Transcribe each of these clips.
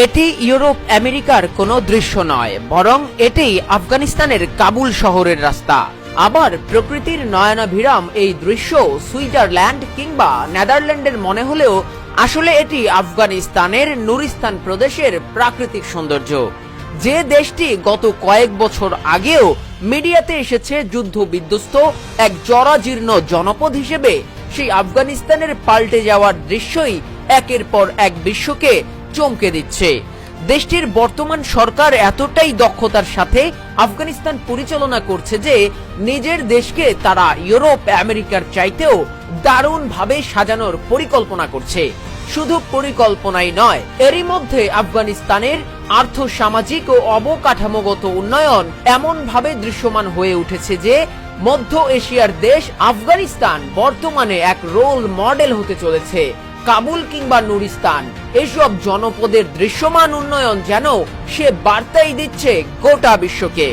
এটি ইউরোপ আমেরিকার কোনো দৃশ্য নয়, বরং এটি আফগানিস্তানের কাবুল শহরের রাস্তা। আবার প্রকৃতির নয়নাভিরাম এই দৃশ্য সুইজারল্যান্ড কিংবা নেদারল্যান্ডের মনে হলেও আসলে এটি আফগানিস্তানের নুরিস্তান প্রদেশের প্রাকৃতিক সৌন্দর্য। যে দেশটি গত কয়েক বছর আগেও মিডিয়াতে এসেছে যুদ্ধ বিধ্বস্ত এক জরাজীর্ণ জনপদ হিসেবে, সেই আফগানিস্তানের পাল্টে যাওয়ার দৃশ্যই একের পর এক বিশ্বকে চমকে দিচ্ছে। দেশটির বর্তমান সরকার এতটাই দক্ষতার সাথে আফগানিস্তান পরিচালনা করছে যে নিজের দেশকে তারা ইউরোপ আমেরিকার চাইতেও দারুণভাবে সাজানোর পরিকল্পনা করছে। শুধু পরিকল্পনাই নয়, এরই মধ্যে আফগানিস্তানের আর্থসামাজিক ও অবকাঠামোগত উন্নয়ন এমন ভাবে দৃশ্যমান হয়ে উঠেছে যে মধ্য এশিয়ার দেশ আফগানিস্তান বর্তমানে এক রোল মডেল হতে চলেছে। কাবুল কিংবা নুরিস্তান এসব জনপদের দৃশ্যমান উন্নয়ন যেন সে বার্তাই দিচ্ছে গোটা বিশ্বকে।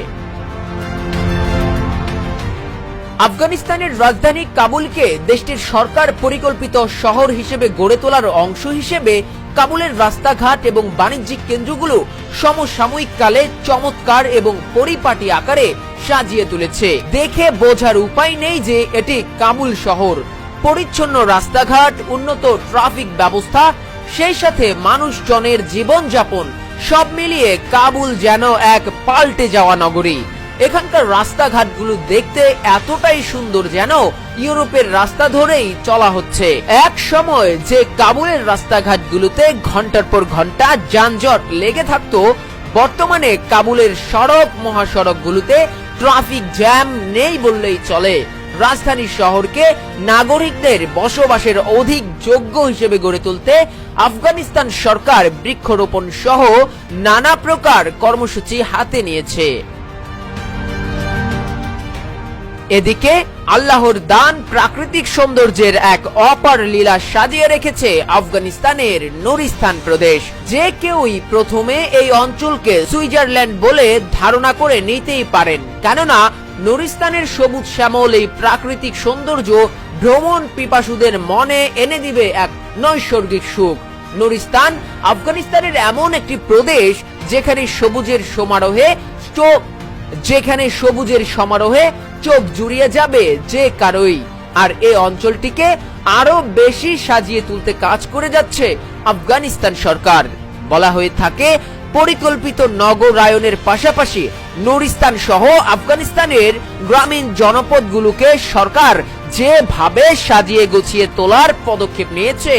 আফগানিস্তানের রাজধানী কাবুলকে দেশটির সরকার পরিকল্পিত শহর হিসেবে গড়ে তোলার অংশ হিসেবে কাবুলের রাস্তাঘাট এবং বাণিজ্যিক কেন্দ্রগুলো সমসাময়িক কালে চমৎকার এবং পরিপাটি আকারে সাজিয়ে তুলেছে। দেখে বোঝার উপায় নেই যে এটি কাবুল শহর। পরিচ্ছন্ন রাস্তাঘাট, উন্নত ট্রাফিক ব্যবস্থা, সেই সাথে মানুষজনের জীবনযাপন সব মিলিয়ে কাবুল যেন এক পাল্টে যাওয়া নগরী। এখানকার রাস্তাঘাটগুলো দেখতে এতটাই সুন্দর যেন ইউরোপের রাস্তা ধরেই চলা হচ্ছে। এক সময় যে কাবুলের রাস্তাঘাটগুলোতে ঘন্টার পর ঘন্টা যানজট লেগে থাকতো, বর্তমানে কাবুলের সড়ক মহাসড়কগুলোতে ট্রাফিক জ্যাম নেই বললেই চলে। রাজধানী শহরকে নাগরিকদের বসবাসের অধিক যোগ্য হিসেবে গড়ে তুলতে আফগানিস্তান সরকার বৃক্ষরোপণ সহ নানা প্রকার কর্মসূচি হাতে নিয়েছে। এদিকে আল্লাহর দান প্রাকৃতিক সৌন্দর্যের এক অপার লীলা সাজিয়ে রেখেছে আফগানিস্তানের নুরিস্তান প্রদেশ। যে কেউই প্রথমে এই অঞ্চলকে সুইজারল্যান্ড বলে ধারণা করে নিতেই পারেন, কেননা নুরিস্তানের সবুজ শ্যামল এই প্রাকৃতিক সৌন্দর্য ভ্রমণ পিপাসুদের মনে এনে দিবে এক নৈসর্গিক সুখ। নুরিস্তান আফগানিস্তানের এমন একটি প্রদেশ যেখানে সবুজের সমারোহে চোখ জুড়িয়ে যাবে যে কারোই। আর এই অঞ্চলটিকে আরো বেশি সাজিয়ে তুলতে কাজ করে যাচ্ছে আফগানিস্তান সরকার। বলা হয়ে থাকে, পরিকল্পিত নগরায়নের পাশাপাশি নুরিস্তান সহ আফগানিস্তানের গ্রামীণ জনপদগুলোকে সরকার যেভাবে সাজিয়ে গুছিয়ে তোলার পদক্ষেপ নিয়েছে,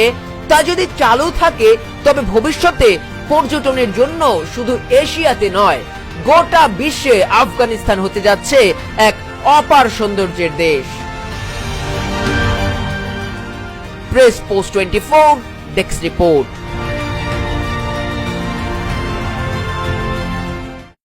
তা যদি চালু থাকে তবে ভবিষ্যতে পর্যটনের জন্য শুধু এশিয়াতে নয়, গোটা বিশ্বে আফগানিস্তান হতে যাচ্ছে এক অপার সৌন্দর্যের দেশ। Press post 24 desk report.